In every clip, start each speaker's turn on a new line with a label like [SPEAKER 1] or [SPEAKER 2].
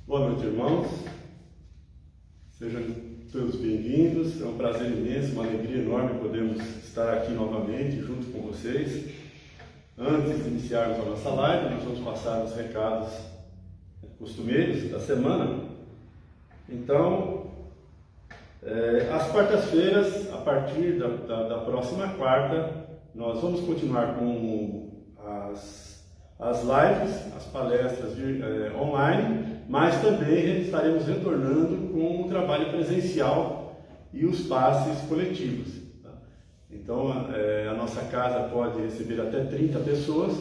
[SPEAKER 1] Boa noite, irmãos. Sejam todos bem-vindos. É um prazer imenso, uma alegria enorme podermos estar aqui novamente junto com vocês. Antes de iniciarmos a nossa live, nós vamos passar os recados costumeiros da semana. Então, às quartas-feiras, a partir da próxima quarta, nós vamos continuar com as lives, as palestras online, mas também estaremos retornando com o trabalho presencial e os passes coletivos. Tá? Então, a nossa casa pode receber até 30 pessoas.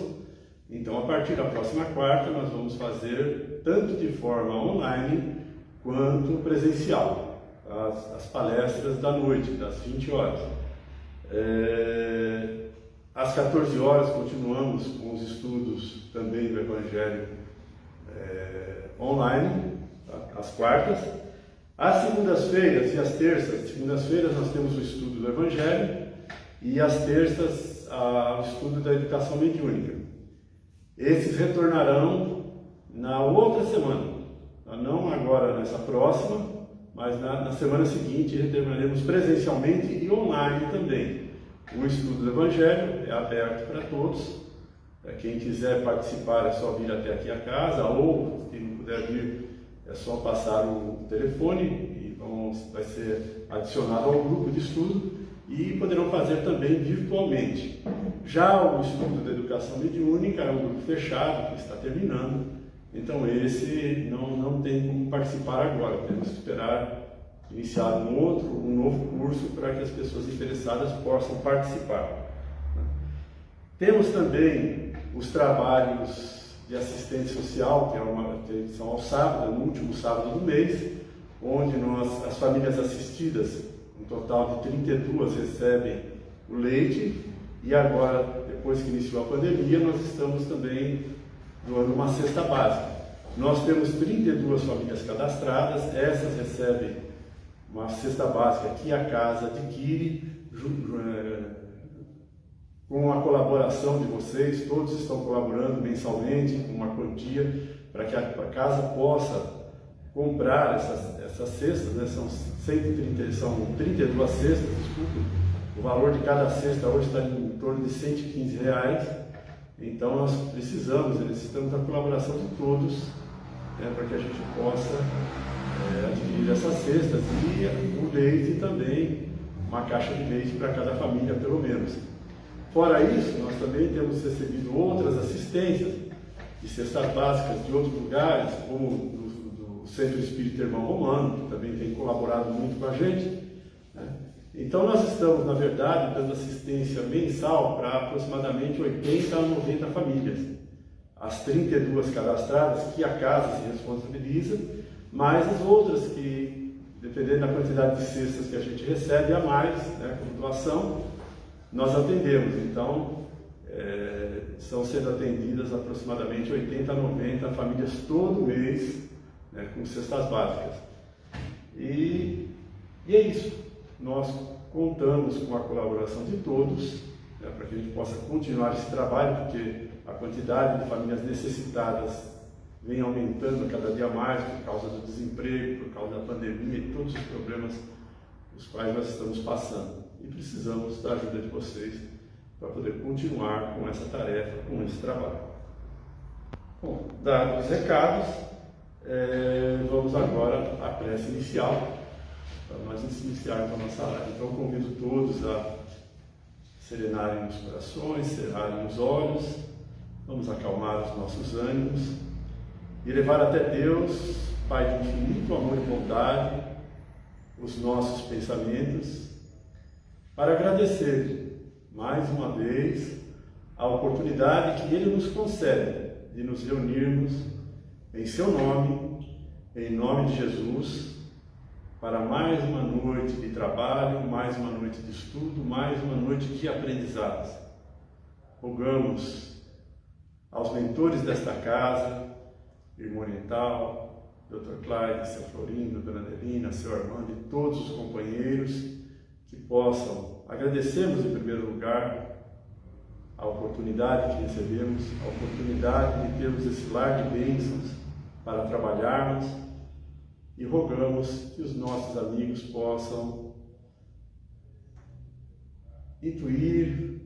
[SPEAKER 1] Então, a partir da próxima quarta, nós vamos fazer tanto de forma online quanto presencial, as palestras da noite, das 20 horas. Às 14 horas, continuamos com os estudos também do Evangelho online, tá? Às quartas. Às segundas-feiras e às terças, segundas-feiras nós temos o estudo do Evangelho e às terças o estudo da educação mediúnica. Esses retornarão na outra semana, não agora nessa próxima, mas na semana seguinte retornaremos presencialmente e online também. O estudo do Evangelho é aberto para todos. Quem quiser participar é só vir até aqui a casa, ou quem não puder vir é só passar o telefone e vai ser adicionado ao grupo de estudo e poderão fazer também virtualmente. Já o estudo da educação mediúnica é um grupo fechado que está terminando, então esse não tem como participar agora, temos que esperar iniciar um novo curso para que as pessoas interessadas possam participar. Temos também os trabalhos de assistente social, que são ao sábado, no último sábado do mês, onde as famílias assistidas, um total de 32, recebem o leite, e agora, depois que iniciou a pandemia, nós estamos também doando uma cesta básica. Nós temos 32 famílias cadastradas, essas recebem uma cesta básica que a casa adquire, com a colaboração de vocês. Todos estão colaborando mensalmente com uma quantia para que a casa possa comprar essas cestas, né? São 32 cestas, desculpa. O valor de cada cesta hoje está em torno de R$115. Então nós necessitamos da colaboração de todos né, para que a gente possa adquirir essas cestas e o leite também, uma caixa de leite para cada família, pelo menos. Fora isso, nós também temos recebido outras assistências de cestas básicas de outros lugares, como do Centro Espírita Irmão Romano, que também tem colaborado muito com a gente, né? Então nós estamos, na verdade, dando assistência mensal para aproximadamente 80 a 90 famílias. As 32 cadastradas que a casa se responsabiliza, mais as outras que, dependendo da quantidade de cestas que a gente recebe a mais, né, como doação, nós atendemos. Então, estão sendo atendidas aproximadamente 80 a 90 famílias todo mês, né, com cestas básicas. E é isso. Nós contamos com a colaboração de todos, né, para que a gente possa continuar esse trabalho, porque a quantidade de famílias necessitadas vem aumentando cada dia mais por causa do desemprego, por causa da pandemia e todos os problemas os quais nós estamos passando. E precisamos da ajuda de vocês para poder continuar com essa tarefa, com esse trabalho. Bom, dados os recados, vamos agora à prece inicial, para nós iniciarmos a nossa live. Então, convido todos a serenarem os corações, cerrarem os olhos, vamos acalmar os nossos ânimos e levar até Deus, Pai de infinito amor e bondade, os nossos pensamentos, para agradecer mais uma vez a oportunidade que Ele nos concede de nos reunirmos em Seu nome, em nome de Jesus, para mais uma noite de trabalho, mais uma noite de estudo, mais uma noite de aprendizados. Rogamos aos mentores desta casa, Irmão Oriental, Dr. Clyde, Seu Florindo, Dona Adelina, Seu Armando e todos os companheiros que possam, agradecemos em primeiro lugar a oportunidade que recebemos, a oportunidade de termos esse lar de bênçãos para trabalharmos e rogamos que os nossos amigos possam intuir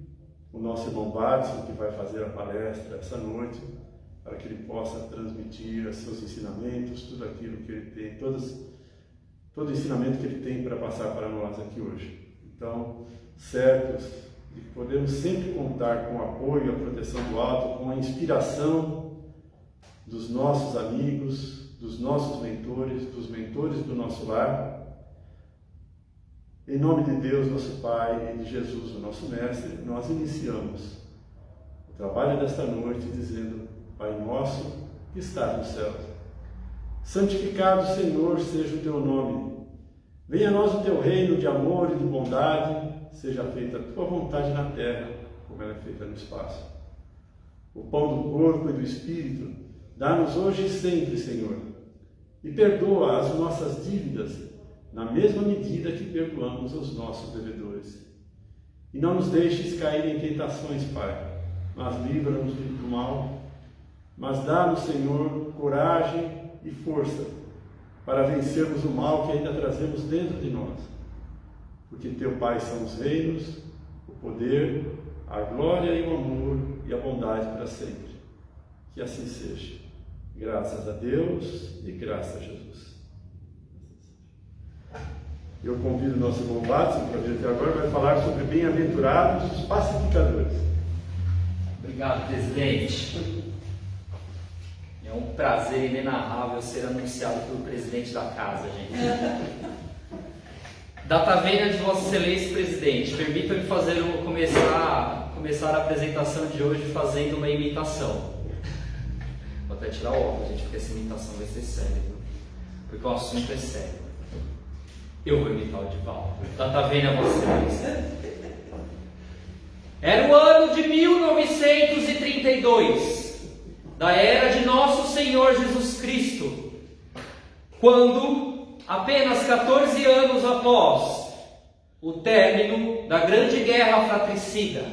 [SPEAKER 1] o nosso irmão Watson, que vai fazer a palestra essa noite, para que ele possa transmitir os seus ensinamentos, tudo aquilo que ele tem, todo o ensinamento que ele tem para passar para nós aqui hoje. Então, certos de que podemos sempre contar com o apoio, a proteção do alto, com a inspiração dos nossos amigos, dos nossos mentores, dos mentores do nosso lar. Em nome de Deus, nosso Pai, e de Jesus, o nosso Mestre, nós iniciamos o trabalho desta noite dizendo: Pai nosso que estás nos céus, santificado, Senhor, seja o teu nome. Venha a nós o teu reino de amor e de bondade, seja feita a tua vontade na terra, como ela é feita no espaço. O pão do corpo e do Espírito, dá-nos hoje e sempre, Senhor, e perdoa as nossas dívidas, na mesma medida que perdoamos aos nossos devedores. E não nos deixes cair em tentações, Pai, mas livra-nos do mal. Mas dá-nos, Senhor, coragem e força para vencermos o mal que ainda trazemos dentro de nós. Porque Teu Pai são os reinos, o poder, a glória e o amor e a bondade para sempre. Que assim seja. Graças a Deus e graças a Jesus. Eu convido o nosso irmão Watson para vir até agora, vai falar sobre bem-aventurados os pacificadores.
[SPEAKER 2] Obrigado, presidente. É um prazer inenarrável ser anunciado pelo presidente da casa, gente. Data vênia de Vossa Excelência, presidente, permita-me começar a apresentação de hoje fazendo uma imitação. Vou até tirar o óculos, gente, porque essa imitação vai ser séria, viu? Porque o assunto é sério. Eu vou imitar o Divaldo. Data vênia, Vossa Excelência. Era o ano de 1932. Da era de nosso Senhor Jesus Cristo, quando, apenas 14 anos após o término da Grande Guerra Fratricida,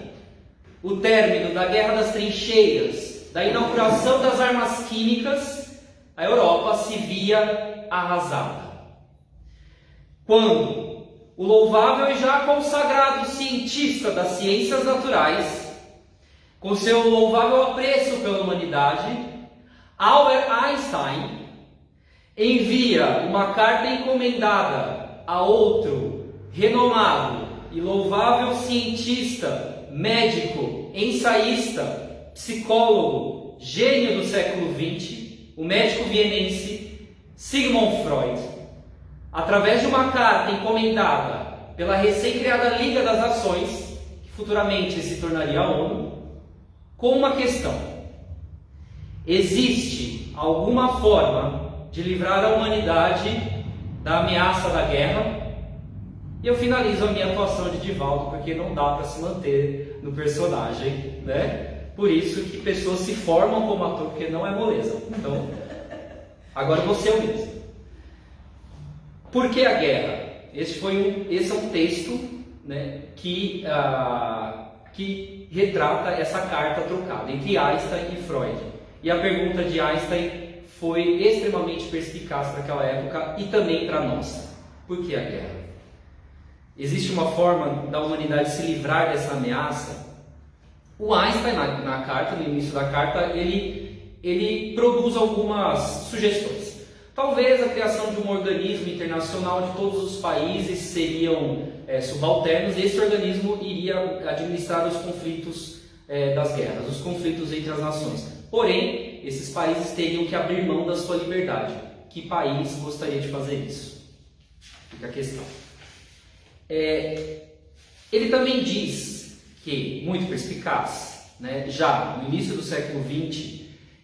[SPEAKER 2] o término da Guerra das Trincheiras, da inauguração das armas químicas, a Europa se via arrasada. Quando o louvável e já consagrado cientista das ciências naturais, com seu louvável apreço pela humanidade, Albert Einstein envia uma carta encomendada a outro renomado e louvável cientista, médico, ensaísta, psicólogo, gênio do século XX, o médico vienense Sigmund Freud, através de uma carta encomendada pela recém-criada Liga das Nações, que futuramente se tornaria a ONU, com uma questão: existe alguma forma de livrar a humanidade da ameaça da guerra? E eu finalizo a minha atuação de Divaldo, porque não dá para se manter no personagem, né? Por isso que pessoas se formam como ator, porque não é moleza. Então, agora você é o mesmo. Por que a guerra? Esse é um texto, né, que retrata essa carta trocada entre Einstein e Freud. E a pergunta de Einstein foi extremamente perspicaz para aquela época e também para a nossa. Por que a guerra? Existe uma forma da humanidade se livrar dessa ameaça? O Einstein, na carta, no início da carta, ele produz algumas sugestões. Talvez a criação de um organismo internacional de todos os países seriam subalternos, e esse organismo iria administrar os conflitos das guerras, os conflitos entre as nações. Porém, esses países teriam que abrir mão da sua liberdade. Que país gostaria de fazer isso? Fica a questão. Ele também diz que, muito perspicaz, né, já no início do século XX,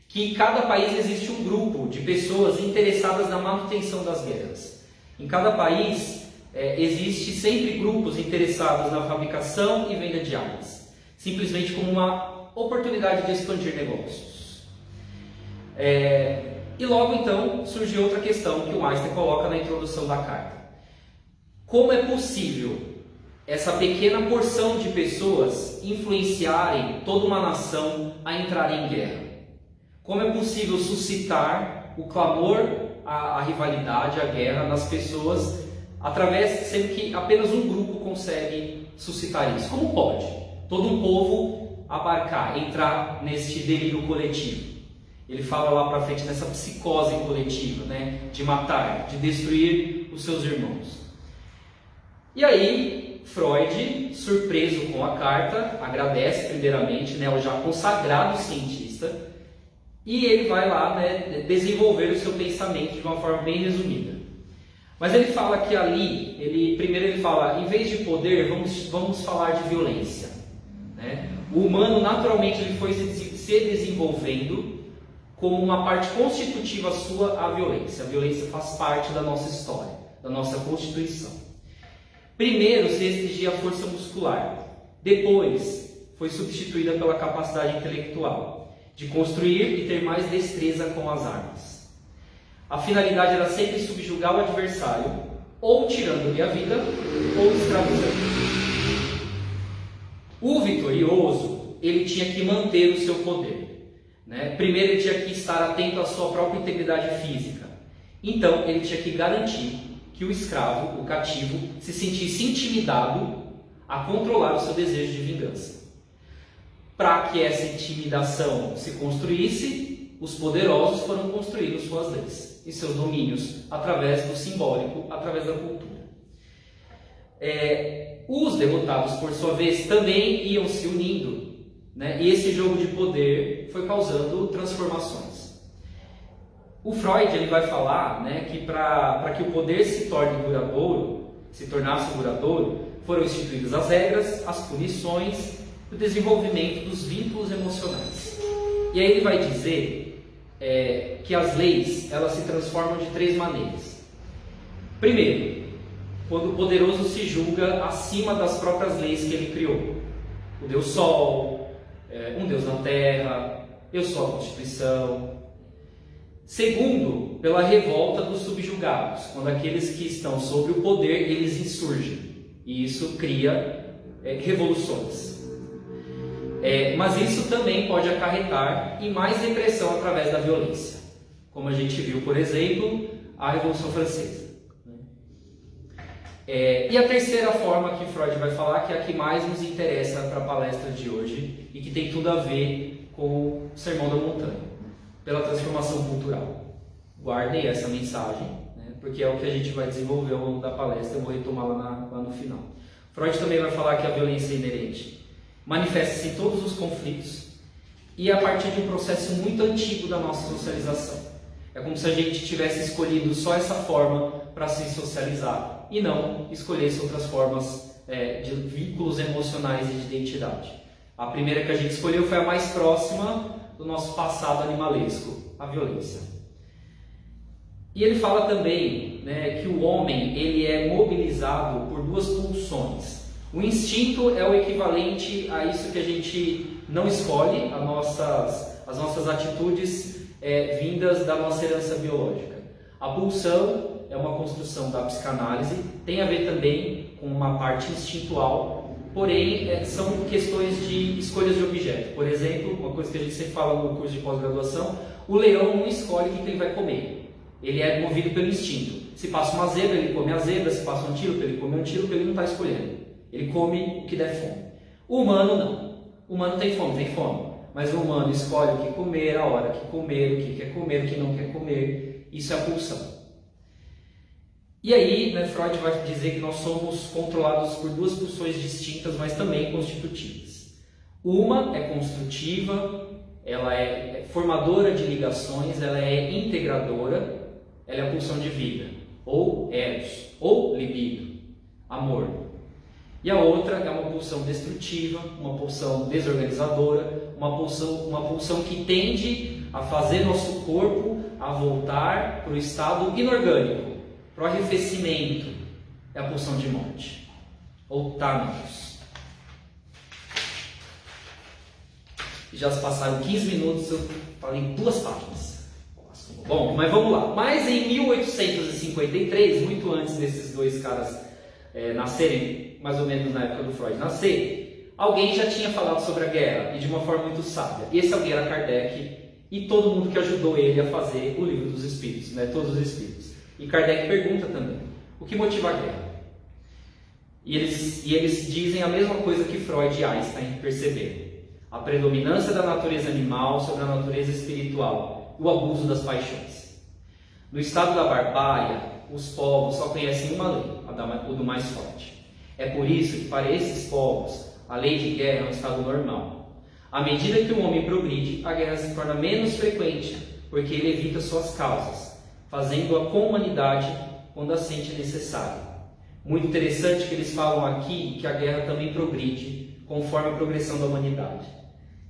[SPEAKER 2] que em cada país existe um grupo de pessoas interessadas na manutenção das guerras. Em cada país existe sempre grupos interessados na fabricação e venda de armas, simplesmente como uma oportunidade de expandir negócios. E logo então surge outra questão que o Einstein coloca na introdução da carta. Como é possível essa pequena porção de pessoas influenciarem toda uma nação a entrar em guerra? Como é possível suscitar o clamor, a rivalidade, a guerra nas pessoas, sendo que apenas um grupo consegue suscitar isso? Como pode todo um povo entrar neste delírio coletivo? Ele fala lá para frente nessa psicose coletiva, né, de matar, de destruir os seus irmãos. E aí, Freud, surpreso com a carta, agradece primeiramente, né, ao já consagrado cientista, e ele vai lá, né, desenvolver o seu pensamento de uma forma bem resumida. Mas ele fala que ali, primeiro ele fala, em vez de poder, vamos falar de violência. Né? O humano, naturalmente, ele foi se desenvolvendo como uma parte constitutiva sua a violência. A violência faz parte da nossa história, da nossa constituição. Primeiro se exigia a força muscular, depois foi substituída pela capacidade intelectual, de construir e ter mais destreza com as armas. A finalidade era sempre subjugar o adversário, ou tirando-lhe a vida, ou escravizando. O vitorioso, ele tinha que manter o seu poder. Né? Primeiro ele tinha que estar atento à sua própria integridade física. Então ele tinha que garantir que o escravo, o cativo, se sentisse intimidado a controlar o seu desejo de vingança. Para que essa intimidação se construísse, os poderosos foram construindo suas leis e seus domínios através do simbólico, através da cultura. Os derrotados, por sua vez, também iam se unindo, né? E esse jogo de poder foi causando transformações. O Freud ele vai falar, né, que para que o poder se tornasse duradouro, foram instituídas as regras, as punições, o desenvolvimento dos vínculos emocionais. E aí ele vai dizer que as leis elas se transformam de 3 maneiras. Primeiro, quando o poderoso se julga acima das próprias leis que ele criou. O Deus Sol, um Deus na Terra, eu sou a Constituição. Segundo, pela revolta dos subjugados, quando aqueles que estão sob o poder, eles insurgem, e isso cria revoluções. Mas isso também pode acarretar em mais repressão através da violência, como a gente viu, por exemplo, a Revolução Francesa. E a terceira forma que Freud vai falar, que é a que mais nos interessa para a palestra de hoje, e que tem tudo a ver com o Sermão da Montanha, pela transformação cultural. Guardem essa mensagem, né? Porque é o que a gente vai desenvolver ao longo da palestra, eu vou retomar lá no final. Freud também vai falar que a violência inerente manifesta-se em todos os conflitos e a partir de um processo muito antigo da nossa socialização. É como se a gente tivesse escolhido só essa forma para se socializar e não escolhesse outras formas de vínculos emocionais e de identidade. A primeira que a gente escolheu foi a mais próxima do nosso passado animalesco, a violência. E ele fala também, né, que o homem ele é mobilizado por duas pulsões. O instinto é o equivalente a isso que a gente não escolhe, as nossas atitudes vindas da nossa herança biológica. A pulsão é uma construção da psicanálise, tem a ver também com uma parte instintual, porém são questões de escolhas de objeto. Por exemplo, uma coisa que a gente sempre fala no curso de pós-graduação, o leão não escolhe o que ele vai comer, ele é movido pelo instinto. Se passa uma zebra, ele come a zebra, se passa um antílope, ele come um antílope, ele não está escolhendo, ele come o que der fome. O humano não, o humano tem fome, mas o humano escolhe o que comer, a hora que comer, o que quer comer, o que não quer comer, isso é a pulsão. E aí, né, Freud vai dizer que nós somos controlados por duas pulsões distintas, mas também constitutivas. Uma é construtiva, ela é formadora de ligações, ela é integradora, ela é a pulsão de vida, ou eros, ou libido, amor. E a outra é uma pulsão destrutiva, uma pulsão desorganizadora, uma pulsão que tende a fazer nosso corpo a voltar para o estado inorgânico, para o arrefecimento, é a pulsão de morte, ou Thanatos. Já se passaram 15 minutos, eu falei 2 páginas. Bom, mas vamos lá. Mas em 1853, muito antes desses dois caras nascerem, mais ou menos na época do Freud nascer, alguém já tinha falado sobre a guerra, e de uma forma muito sábia. E esse alguém era Kardec, e todo mundo que ajudou ele a fazer o Livro dos Espíritos, né? Todos os Espíritos. E Kardec pergunta também, o que motiva a guerra? E eles dizem a mesma coisa que Freud e Einstein perceberam. A predominância da natureza animal sobre a natureza espiritual, o abuso das paixões. No estado da barbárie, os povos só conhecem uma lei, o do mais forte. É por isso que para esses povos, a lei de guerra é um estado normal. À medida que o homem progride, a guerra se torna menos frequente, porque ele evita suas causas, fazendo-a com humanidade quando a sente necessário. Muito interessante que eles falam aqui que a guerra também progride conforme a progressão da humanidade.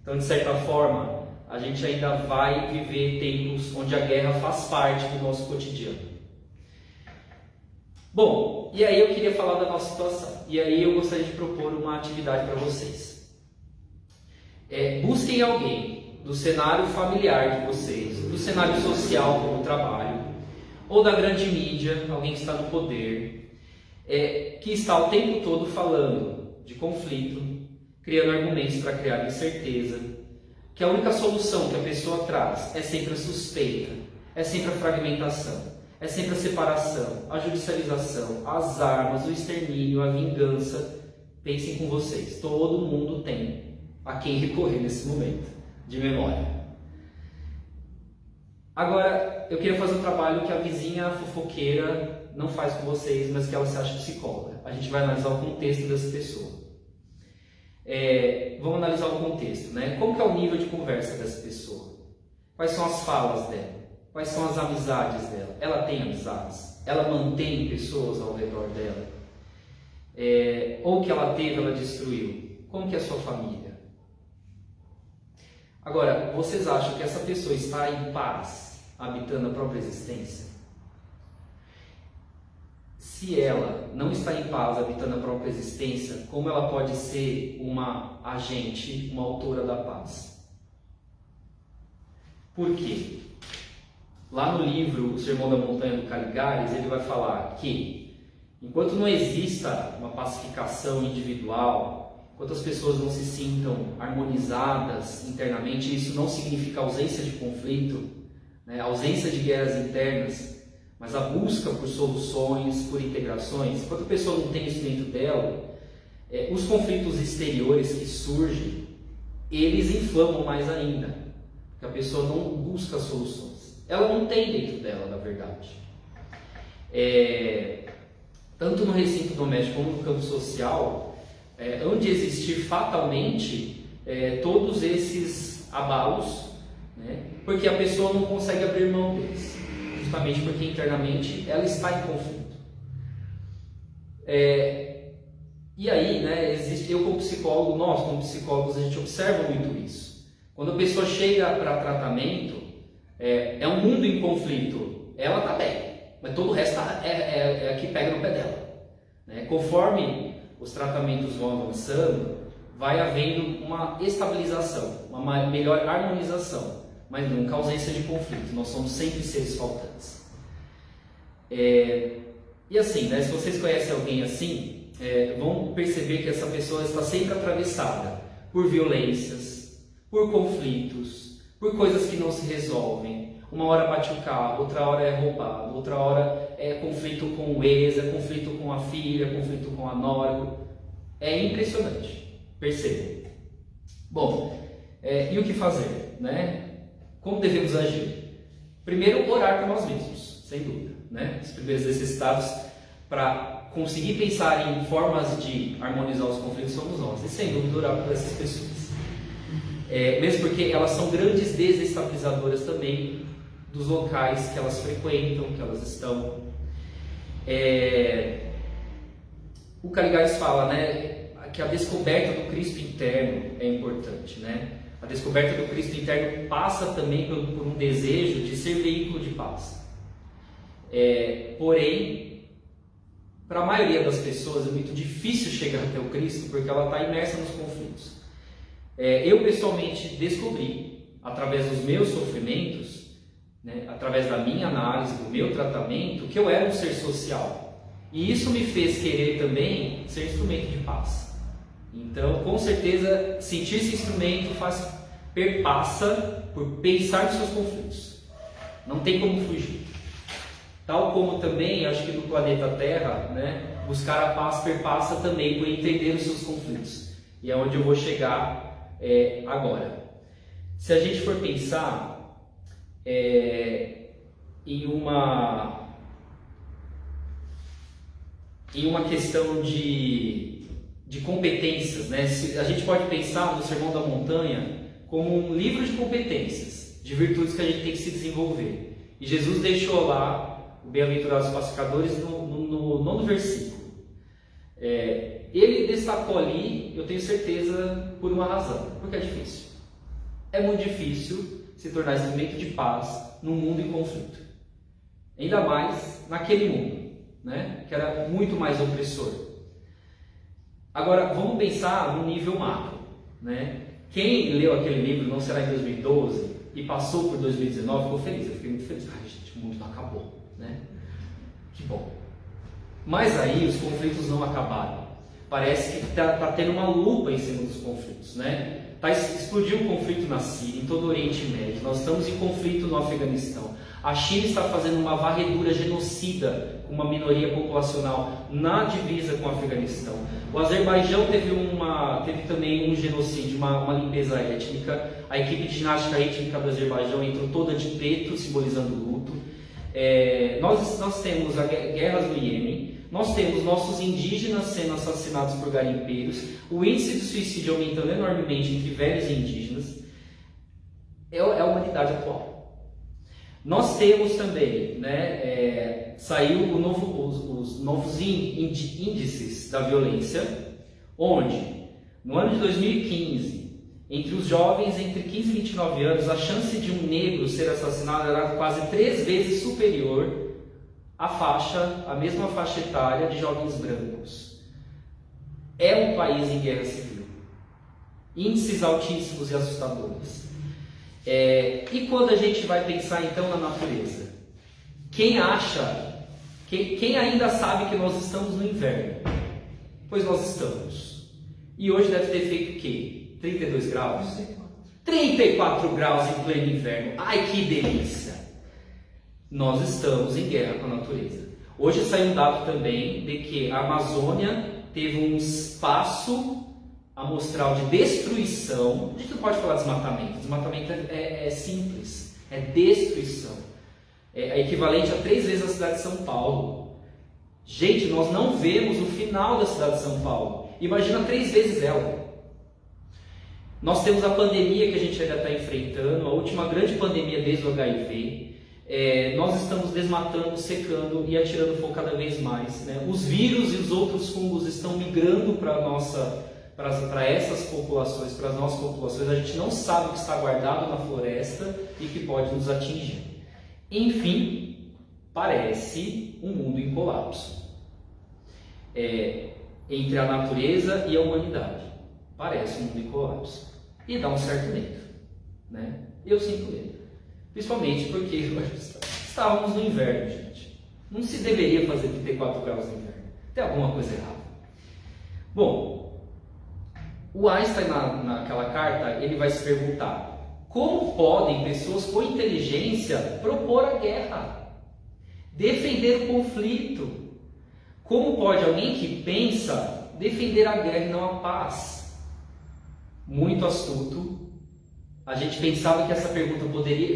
[SPEAKER 2] Então, de certa forma, a gente ainda vai viver tempos onde a guerra faz parte do nosso cotidiano. Bom, e aí eu queria falar da nossa situação. E aí eu gostaria de propor uma atividade para vocês. Busquem alguém do cenário familiar de vocês, do cenário social como trabalho, ou da grande mídia, alguém que está no poder, que está o tempo todo falando de conflito, criando argumentos para criar incerteza, que a única solução que a pessoa traz é sempre a suspeita, é sempre a fragmentação, é sempre a separação, a judicialização, as armas, o extermínio, a vingança. Pensem com vocês, todo mundo tem a quem recorrer nesse momento de memória. Agora, eu queria fazer um trabalho que a vizinha fofoqueira não faz com vocês, mas que ela se acha psicóloga. A gente vai analisar o contexto dessa pessoa. Vamos analisar o contexto, né? Como que é o nível de conversa dessa pessoa? Quais são as falas dela? Quais são as amizades dela? Ela tem amizades? Ela mantém pessoas ao redor dela? Ou que ela teve, ela destruiu? Como que é a sua família? Agora, vocês acham que essa pessoa está em paz, habitando a própria existência? Se ela não está em paz, habitando a própria existência, como ela pode ser uma agente, uma autora da paz? Por quê? Lá no livro O Sermão da Montanha do Caligares, ele vai falar que enquanto não exista uma pacificação individual, enquanto as pessoas não se sintam harmonizadas internamente, isso não significa ausência de conflito, né? Ausência de guerras internas, mas a busca por soluções, por integrações. Enquanto a pessoa não tem isso dentro dela, os conflitos exteriores que surgem, eles inflamam mais ainda, porque a pessoa não busca soluções. ela não tem dentro dela, na verdade. Tanto no recinto doméstico como no campo social, onde existir fatalmente todos esses abalos, né? Porque a pessoa não consegue abrir mão deles, justamente porque internamente ela está em conflito. E aí, né, eu como psicólogo, nós como psicólogos, a gente observa muito isso. Quando a pessoa chega para tratamento, é um mundo em conflito, ela está bem, mas todo o resto é que pega no pé dela, né? Conforme os tratamentos vão avançando, vai havendo uma estabilização, uma melhor harmonização, mas nunca ausência de conflito. Nós somos sempre seres faltantes. E assim, né, se vocês conhecem alguém assim, vão perceber que essa pessoa está sempre atravessada por violências, por conflitos, por coisas que não se resolvem. Uma hora bate o carro, outra hora é roubado, outra hora é conflito com o ex, é conflito com a filha, conflito com a nora. É impressionante, percebam. Bom, e o que fazer, né? Como devemos agir? Primeiro, orar por nós mesmos, sem dúvida, né? Os primeiros necessitados para conseguir pensar em formas de harmonizar os conflitos somos nós, e sem dúvida orar por essas pessoas. Mesmo porque elas são grandes desestabilizadoras também dos locais que elas frequentam, que elas estão. O Caligares fala, né, que a descoberta do Cristo interno é importante, né? A descoberta do Cristo interno passa também por um desejo de ser veículo de paz. Porém, para a maioria das pessoas é muito difícil chegar até o Cristo porque ela está imersa nos conflitos. Eu pessoalmente descobri, através dos meus sofrimentos, né, através da minha análise, do meu tratamento, que eu era um ser social. E isso me fez querer também ser instrumento de paz. Então, com certeza, sentir esse instrumento perpassa por pensar nos seus conflitos. Não tem como fugir. Tal como também, acho que no planeta Terra, né, buscar a paz perpassa também por entender os seus conflitos. E é onde eu vou chegar agora. Se a gente for pensar em uma questão de competências, né? A gente pode pensar no Sermão da Montanha como um livro de competências, de virtudes que a gente tem que se desenvolver. E Jesus deixou lá o Bem-aventurados pacificadores no 9º versículo. Ele destacou ali, eu tenho certeza, por uma razão, porque é difícil. É muito difícil se tornar instrumento de paz num mundo em conflito. Ainda mais naquele mundo, né, que era muito mais opressor. Agora, vamos pensar no nível macro, né? Quem leu aquele livro, Não Será em 2012, e passou por 2019, ficou feliz. Eu fiquei muito feliz. Ai, gente, o mundo não acabou, né? Que bom. Mas aí os conflitos não acabaram. Parece que está tendo uma lupa em cima dos conflitos, né? Explodiu um conflito na Síria, em todo o Oriente Médio. Nós estamos em conflito no Afeganistão. A China está fazendo uma varredura genocida com uma minoria populacional na divisa com o Afeganistão. O Azerbaijão teve também um genocídio, uma limpeza étnica. A equipe de ginástica rítmica do Azerbaijão entrou toda de preto, simbolizando luto. Nós temos guerras no Iêmen. Nós temos nossos indígenas sendo assassinados por garimpeiros, o índice de suicídio aumentando enormemente entre velhos e indígenas. É a humanidade atual. Nós temos também, né, saiu os novos índices da violência, onde, no ano de 2015, entre os jovens entre 15 e 29 anos, a chance de um negro ser assassinado era quase 3 vezes superior a mesma faixa etária de jovens brancos. É um país em guerra civil. Índices altíssimos e assustadores. E quando a gente vai pensar então na natureza? Quem ainda sabe que nós estamos no inverno? Pois nós estamos. E hoje deve ter feito o quê? 32 graus? 34 graus em pleno inverno. Ai, que delícia! Nós estamos em guerra com a natureza. Hoje saiu um dado também de que a Amazônia teve um espaço amostral de destruição. A gente não pode falar desmatamento. Desmatamento é simples, é destruição. é equivalente a 3 vezes a cidade de São Paulo. Gente, nós não vemos o final da cidade de São Paulo. Imagina 3 vezes ela. Nós temos a pandemia que a gente ainda está enfrentando, a última grande pandemia desde o HIV. Nós estamos desmatando, secando e atirando fogo cada vez mais, né? Os vírus e os outros fungos estão migrando para essas populações, para as nossas populações. A gente não sabe o que está guardado na floresta e que pode nos atingir. Enfim, parece um mundo em colapso entre a natureza e a humanidade. Parece um mundo em colapso. E dá um certo medo, né? Eu sinto medo. Principalmente porque estávamos no inverno, gente. Não se deveria fazer 34 graus no inverno. Tem alguma coisa errada. Bom, o Einstein naquela carta, ele vai se perguntar: como podem pessoas com inteligência propor a guerra? Defender o conflito? Como pode alguém que pensa defender a guerra e não a paz? Muito astuto. A gente pensava que essa pergunta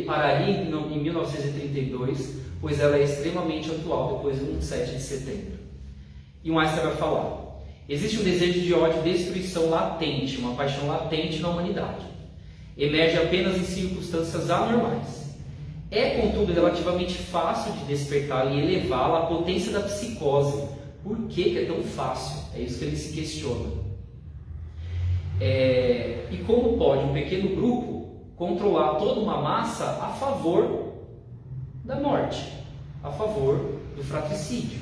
[SPEAKER 2] pararia em 1932, pois ela é extremamente atual depois do 7 de setembro. E o Einstein vai falar: existe um desejo de ódio e destruição latente, uma paixão latente na humanidade. Emerge apenas em circunstâncias anormais. É, contudo, relativamente fácil de despertá-la e elevá-la à potência da psicose. Por que é tão fácil? É isso que ele se questiona. E como pode um pequeno grupo controlar toda uma massa a favor da morte, a favor do fratricídio?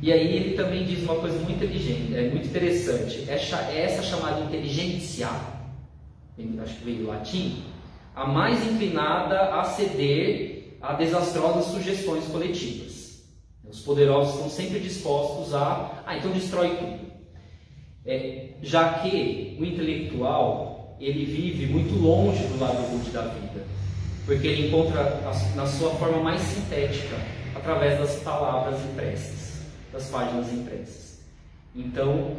[SPEAKER 2] E aí ele também diz uma coisa muito inteligente, muito interessante. Essa chamada inteligência, acho que veio do latim, a mais inclinada a ceder a desastrosas sugestões coletivas. Os poderosos estão sempre dispostos então destrói tudo. Já que o intelectual, ele vive muito longe do lado rude da vida, porque ele encontra na sua forma mais sintética, através das palavras impressas, das páginas impressas. Então,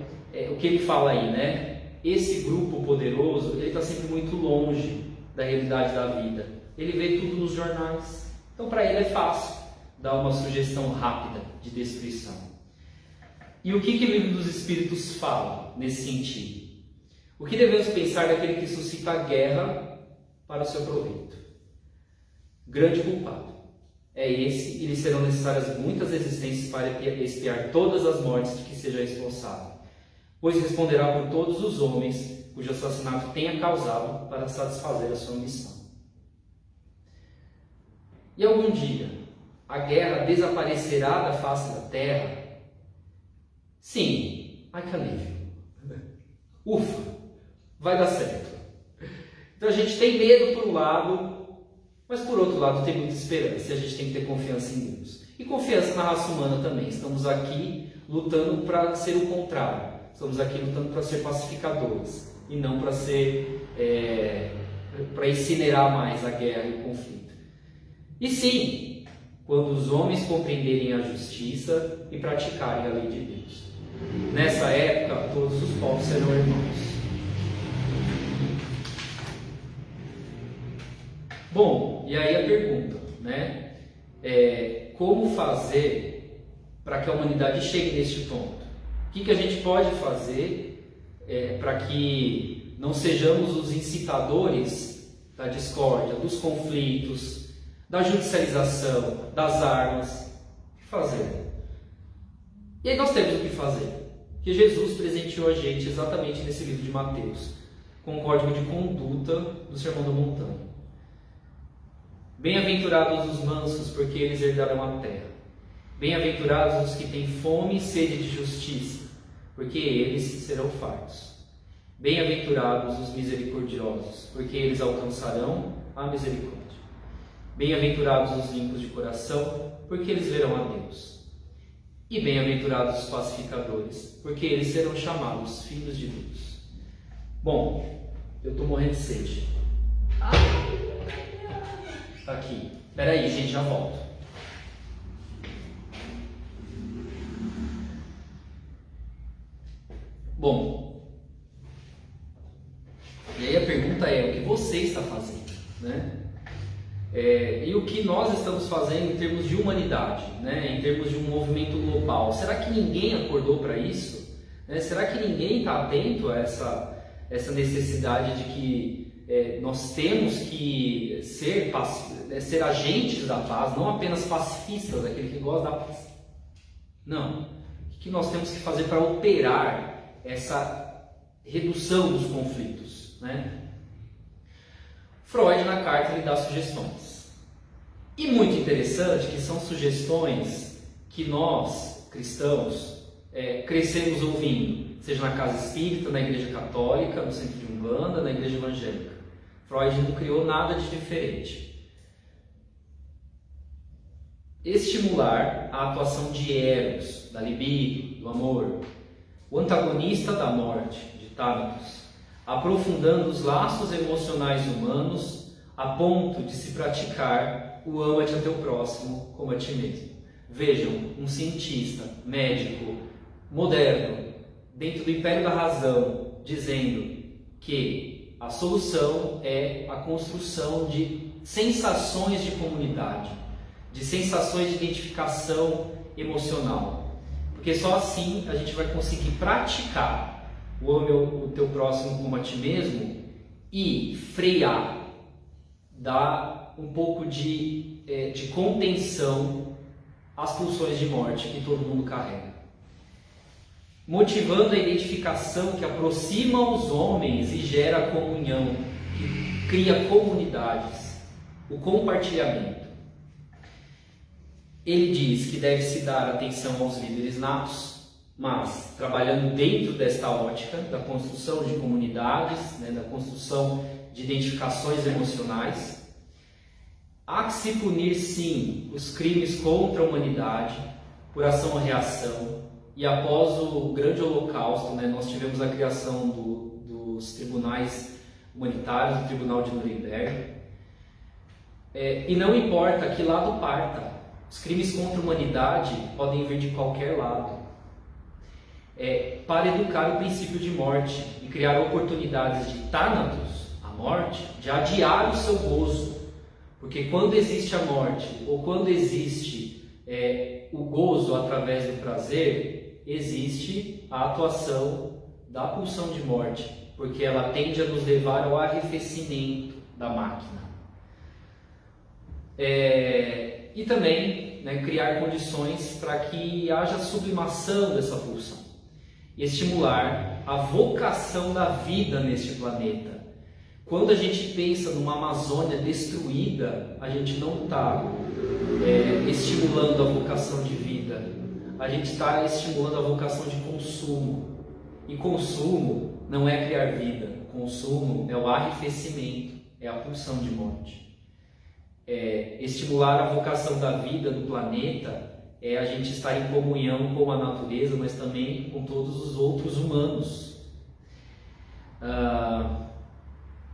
[SPEAKER 2] o que ele fala aí, né? Esse grupo poderoso, ele está sempre muito longe da realidade da vida. Ele vê tudo nos jornais. Então, para ele é fácil dar uma sugestão rápida de destruição. E o que o livro dos Espíritos fala nesse sentido? O que devemos pensar daquele que suscita a guerra para o seu proveito? Grande culpado é esse, e lhe serão necessárias muitas existências para expiar todas as mortes de que seja responsável, pois responderá por todos os homens cujo assassinato tenha causado para satisfazer a sua missão. E algum dia a guerra desaparecerá da face da terra? Sim, ai que alívio. Ufa, vai dar certo. Então a gente tem medo por um lado, mas por outro lado tem muita esperança, e a gente tem que ter confiança em Deus. E confiança na raça humana também. Estamos aqui lutando para ser o contrário. Estamos aqui lutando para ser pacificadores, e não para para incinerar mais a guerra e o conflito. E sim, quando os homens compreenderem a justiça e praticarem a lei de Deus. Nessa época, todos os povos serão irmãos. Bom, e aí a pergunta, né? Como fazer para que a humanidade chegue neste ponto? O que a gente pode fazer para que não sejamos os incitadores da discórdia, dos conflitos, da judicialização, das armas? O que fazer? E aí nós temos o que fazer, que Jesus presenteou a gente exatamente nesse livro de Mateus, com o código de conduta do Sermão da Montanha. Bem-aventurados os mansos, porque eles herdarão a terra. Bem-aventurados os que têm fome e sede de justiça, porque eles serão fartos. Bem-aventurados os misericordiosos, porque eles alcançarão a misericórdia. Bem-aventurados os limpos de coração, porque eles verão a Deus. E bem-aventurados os pacificadores, porque eles serão chamados filhos de Deus. Bom, eu estou morrendo de sede. Tá aqui. Espera aí, gente, já volto. Bom, e aí a pergunta é: o que você está fazendo, né? E o que nós estamos fazendo em termos de humanidade, né? Em termos de um movimento global? Será que ninguém acordou para isso? Né? Será que ninguém está atento a essa necessidade de que nós temos que ser agentes da paz, não apenas pacifistas, aquele que gosta da paz? Não. O que nós temos que fazer para operar essa redução dos conflitos, né? Freud, na carta, ele dá sugestões. E muito interessante que são sugestões que nós, cristãos, crescemos ouvindo, seja na casa espírita, na igreja católica, no centro de Umbanda, na igreja evangélica. Freud não criou nada de diferente. Estimular a atuação de Eros, da libido, do amor, o antagonista da morte, de Thanatos, aprofundando os laços emocionais humanos a ponto de se praticar o ama-te a teu próximo como a ti mesmo. Vejam, um cientista, médico, moderno, dentro do império da razão, dizendo que a solução é a construção de sensações de comunidade, de sensações de identificação emocional, porque só assim a gente vai conseguir praticar o ame o teu próximo como a ti mesmo e frear, dar um pouco de contenção às pulsões de morte que todo mundo carrega, motivando a identificação que aproxima os homens e gera comunhão, que cria comunidades, o compartilhamento. Ele diz que deve-se dar atenção aos líderes natos, mas trabalhando dentro desta ótica da construção de comunidades, né, da construção de identificações emocionais. Há que se punir, sim, os crimes contra a humanidade por ação e reação. E após o grande holocausto, né, nós tivemos a criação dos tribunais humanitários, do Tribunal de Nuremberg. E não importa que lado parta, os crimes contra a humanidade podem vir de qualquer lado. Para educar o princípio de morte e criar oportunidades de Thanatos, a morte, de adiar o seu gozo. Porque quando existe a morte, ou quando existe o gozo através do prazer, existe a atuação da pulsão de morte, porque ela tende a nos levar ao arrefecimento da máquina. E também, né, criar condições para que haja sublimação dessa pulsão. E estimular a vocação da vida neste planeta. Quando a gente pensa numa Amazônia destruída, a gente não está estimulando a vocação de vida, a gente está estimulando a vocação de consumo. E consumo não é criar vida, consumo é o arrefecimento, é a pulsão de morte. Estimular a vocação da vida do planeta é a gente estar em comunhão com a natureza, mas também com todos os outros humanos.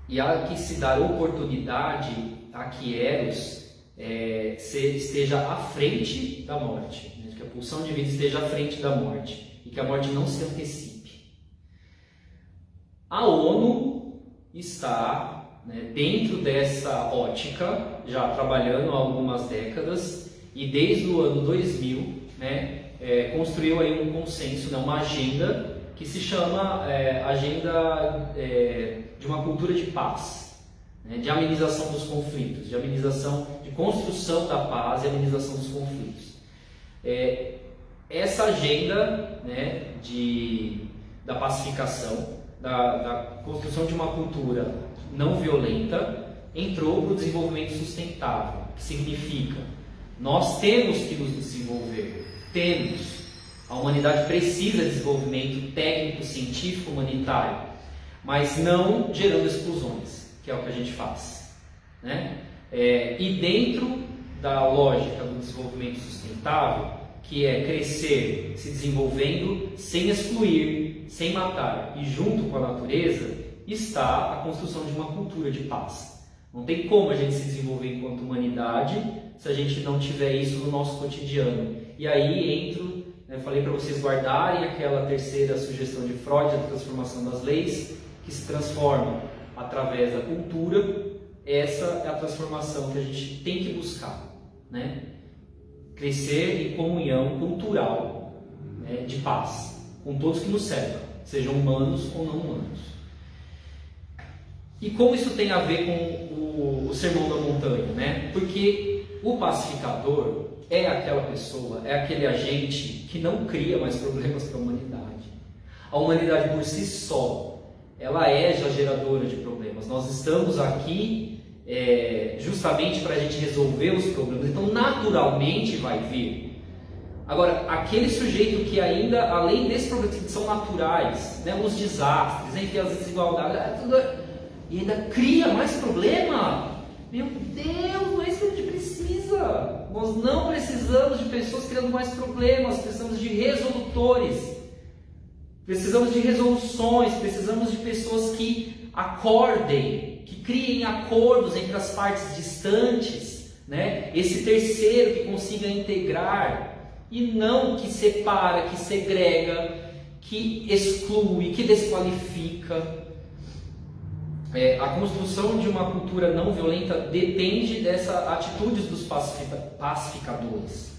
[SPEAKER 2] E há que se dar oportunidade a que Eros esteja à frente da morte, né? Que a pulsão de vida esteja à frente da morte e que a morte não se antecipe. A ONU está, né, dentro dessa ótica, já trabalhando há algumas décadas, e desde o ano 2000, né, construiu aí um consenso, né, uma agenda que se chama Agenda de uma Cultura de Paz, né, de amenização dos conflitos, de construção da paz e amenização dos conflitos. Essa agenda, né, da pacificação, da construção de uma cultura não violenta, entrou para o desenvolvimento sustentável, que significa nós temos que nos desenvolver, a humanidade precisa de desenvolvimento técnico, científico, humanitário, mas não gerando exclusões, que é o que a gente faz, né? E dentro da lógica do desenvolvimento sustentável, que é crescer, se desenvolvendo sem excluir, sem matar e junto com a natureza, está a construção de uma cultura de paz. Não tem como a gente se desenvolver enquanto humanidade se a gente não tiver isso no nosso cotidiano. E aí entro, né, falei para vocês guardarem aquela terceira sugestão de Freud, a transformação das leis, que se transforma através da cultura, essa é a transformação que a gente tem que buscar, né? Crescer em comunhão cultural, né, de paz com todos que nos cercam, sejam humanos ou não humanos. E como isso tem a ver com o Sermão da Montanha, né? Porque o pacificador é aquela pessoa, é aquele agente que não cria mais problemas para a humanidade. A humanidade por si só, ela é já geradora de problemas. Nós estamos aqui justamente para a gente resolver os problemas. Então, naturalmente vai vir. Agora, aquele sujeito que ainda, além desses problemas que são naturais, né, os desastres, enfim, as desigualdades, e ainda cria mais problema. Meu Deus, não é isso que a gente precisa. Nós não precisamos de pessoas criando mais problemas, precisamos de resolutores. Precisamos de resoluções, precisamos de pessoas que acordem, que criem acordos entre as partes distantes, né? Esse terceiro que consiga integrar e não que separa, que segrega, que exclui, que desqualifica. A construção de uma cultura não violenta depende dessas atitudes dos pacificadores.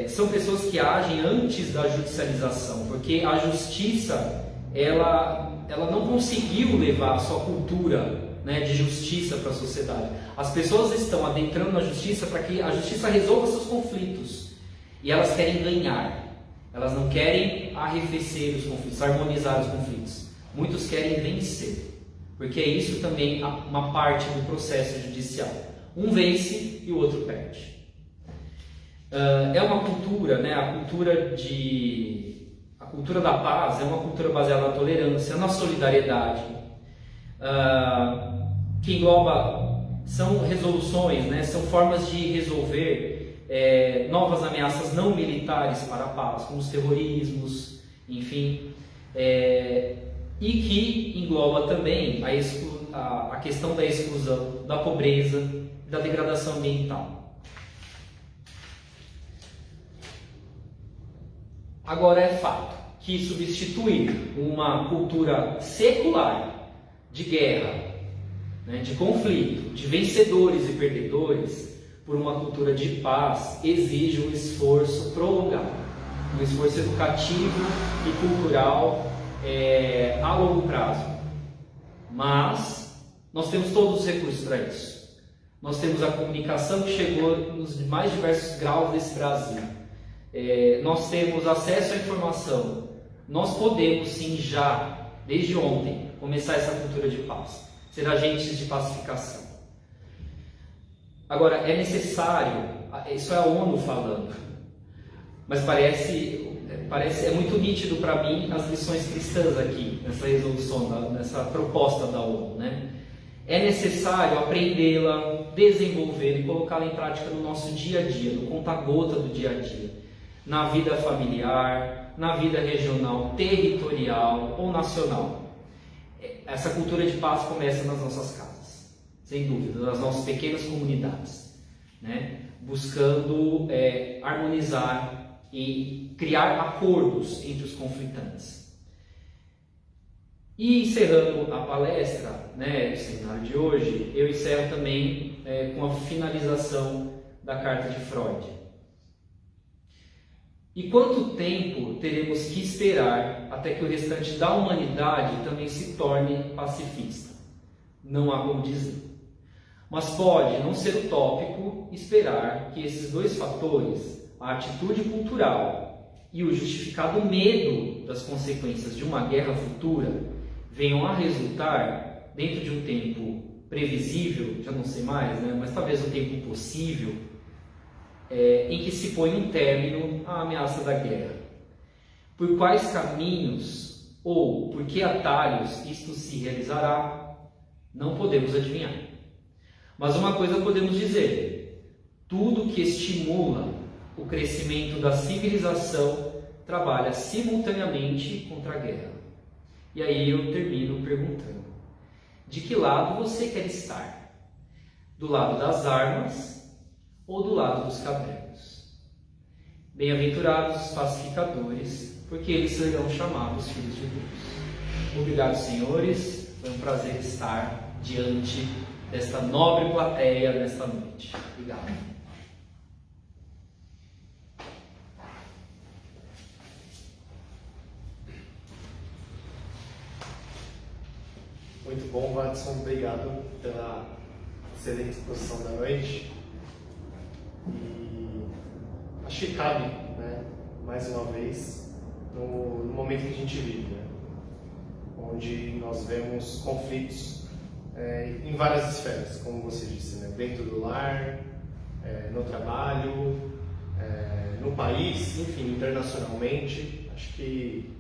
[SPEAKER 2] São pessoas que agem antes da judicialização, porque a justiça ela não conseguiu levar a sua cultura, né, de justiça para a sociedade. As pessoas estão adentrando na justiça para que a justiça resolva seus conflitos, e elas querem ganhar, elas não querem arrefecer os conflitos, harmonizar os conflitos. Muitos querem vencer, porque é isso também uma parte do processo judicial. Um vence e o outro perde. É uma cultura, né? A cultura da paz é uma cultura baseada na tolerância, na solidariedade, que engloba, são resoluções, né? São formas de resolver novas ameaças não militares para a paz, como os terrorismos, enfim, e que engloba também a questão da exclusão, da pobreza, da degradação ambiental. Agora é fato que substituir uma cultura secular de guerra, né, de conflito, de vencedores e perdedores, por uma cultura de paz, exige um esforço prolongado, um esforço educativo e cultural a longo prazo. Mas nós temos todos os recursos para isso. Nós temos a comunicação que chegou nos mais diversos graus desse Brasil. Nós temos acesso à informação. Nós podemos sim já, desde ontem, começar essa cultura de paz, ser agentes de pacificação. Agora, é necessário, isso é a ONU falando, mas é muito nítido para mim as lições cristãs aqui, nessa resolução, nessa proposta da ONU, né? É necessário aprendê-la, desenvolver e colocá-la em prática no nosso dia a dia, no conta-gota do dia a dia. Na vida familiar, na vida regional, territorial ou nacional. Essa cultura de paz começa nas nossas casas, sem dúvida, nas nossas pequenas comunidades, né? Buscando harmonizar e criar acordos entre os conflitantes. E encerrando a palestra, né, o seminário de hoje, eu encerro também com a finalização da carta de Freud. E quanto tempo teremos que esperar até que o restante da humanidade também se torne pacifista? Não há como dizer. Mas pode não ser utópico esperar que esses dois fatores, a atitude cultural e o justificado medo das consequências de uma guerra futura, venham a resultar, dentro de um tempo previsível, já não sei mais, né, mas talvez um tempo possível, em que se põe um término à ameaça da guerra. Por quais caminhos ou por que atalhos isto se realizará, não podemos adivinhar. Mas uma coisa podemos dizer: tudo que estimula o crescimento da civilização trabalha simultaneamente contra a guerra. E aí eu termino perguntando: de que lado você quer estar? Do lado das armas ou do lado dos cadernos? Bem-aventurados os pacificadores, porque eles serão chamados filhos de Deus. Obrigado, senhores. Foi um prazer estar diante desta nobre plateia nesta noite. Obrigado.
[SPEAKER 3] Muito bom, Watson. Obrigado pela excelente exposição da noite. E acho que cabe, né, mais uma vez, no momento que a gente vive, né, onde nós vemos conflitos em várias esferas, como você disse, né, dentro do lar, no trabalho, no país, enfim, internacionalmente. Acho que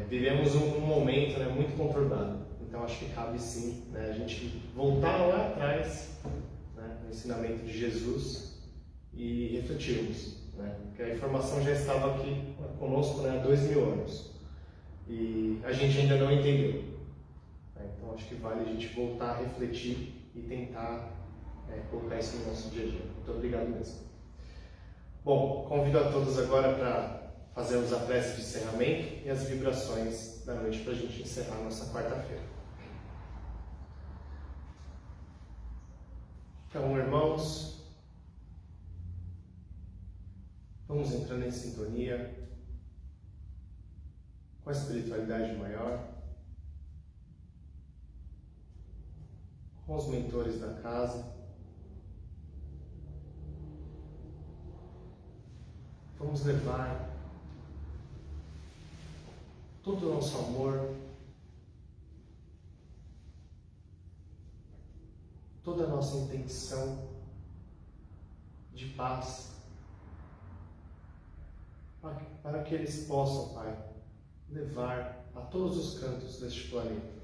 [SPEAKER 3] vivemos um momento, né, muito conturbado. Então acho que cabe sim, né, a gente voltar lá atrás, né, no ensinamento de Jesus e refletirmos, né, porque a informação já estava aqui conosco, né, há 2000 anos e a gente ainda não entendeu, né, então acho que vale a gente voltar a refletir e tentar colocar isso no nosso dia a dia. Muito obrigado mesmo. Bom, convido a todos agora para fazermos a prece de encerramento e as vibrações da noite para a gente encerrar a nossa quarta-feira. Então, irmãos, vamos entrando em sintonia com a espiritualidade maior, com os mentores da casa. Vamos levar todo o nosso amor, toda a nossa intenção de paz, para que eles possam, Pai, levar a todos os cantos deste planeta.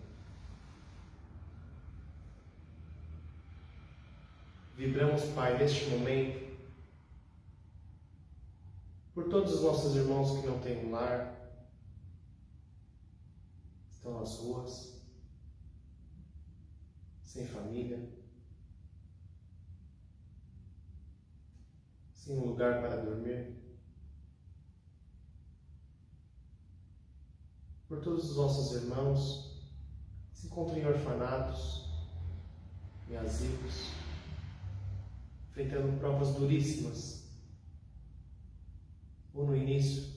[SPEAKER 3] Vibramos, Pai, neste momento, por todos os nossos irmãos que não têm um lar, estão nas ruas, sem família, sem um lugar para dormir. Por todos os nossos irmãos que se encontram em orfanatos, em asilos, enfrentando provas duríssimas, ou no início,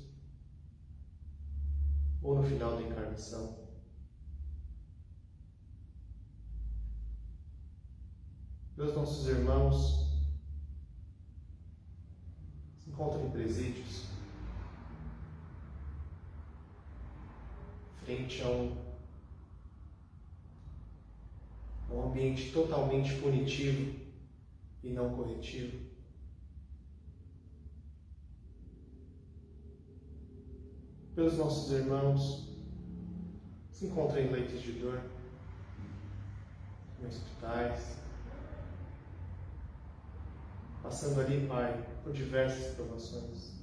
[SPEAKER 3] ou no final da encarnação. Pelos nossos irmãos que se encontram em presídios, frente a um ambiente totalmente punitivo e não corretivo. Pelos nossos irmãos que se encontram em leitos de dor, em hospitais, passando ali, Pai, por diversas provações.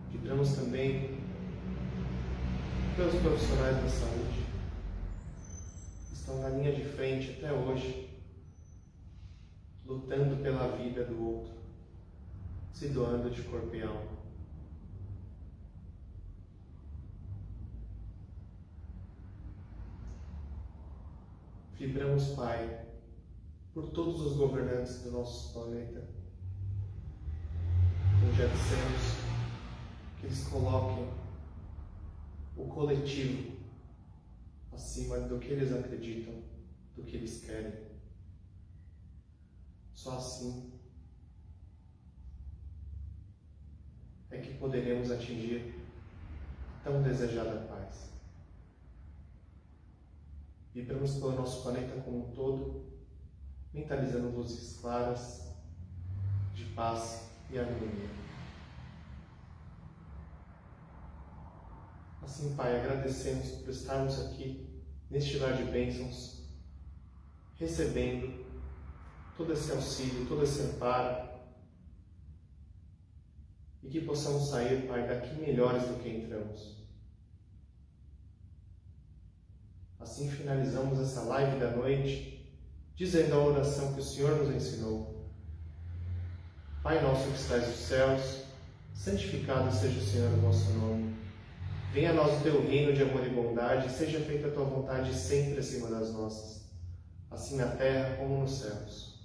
[SPEAKER 3] Vibramos também pelos profissionais da saúde que estão na linha de frente até hoje, lutando pela vida do outro, se doando de corpo e alma. Vibramos, Pai, por todos os governantes do nosso planeta, onde dissemos que eles coloquem o coletivo acima do que eles acreditam, do que eles querem. Só assim é que poderemos atingir a tão desejada paz. Vibramos pelo nosso planeta como um todo, mentalizando luzes claras de paz e harmonia. Assim, Pai, agradecemos por estarmos aqui neste lar de bênçãos, recebendo todo esse auxílio, todo esse amparo, e que possamos sair, Pai, daqui melhores do que entramos. Assim finalizamos essa live da noite, dizendo a oração que o Senhor nos ensinou. Pai nosso que estais nos céus, santificado seja o Senhor o vosso nome. Venha a nós o teu reino de amor e bondade, seja feita a tua vontade sempre acima das nossas, assim na terra como nos céus.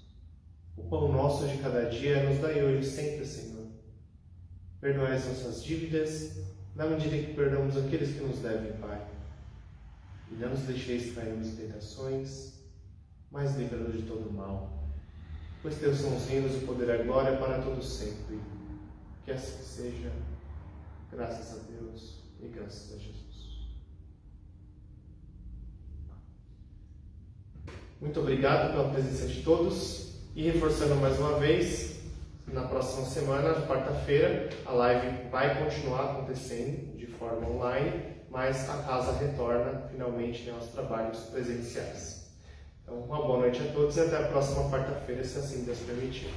[SPEAKER 3] O pão nosso de cada dia nos dai hoje sempre, Senhor. Perdoai as nossas dívidas, na medida que perdoamos aqueles que nos devem, Pai. E não nos deixeis cair em tentações, mas livra-nos de todo mal. Pois teus são os reinos, o poder e a glória para todos sempre. Que assim seja, graças a Deus e graças a Jesus. Muito obrigado pela presença de todos. E reforçando mais uma vez, na próxima semana, quarta-feira, a live vai continuar acontecendo de forma online, mas a casa retorna finalmente aos trabalhos presenciais. Então, uma boa noite a todos e até a próxima quarta-feira, se assim Deus permitir.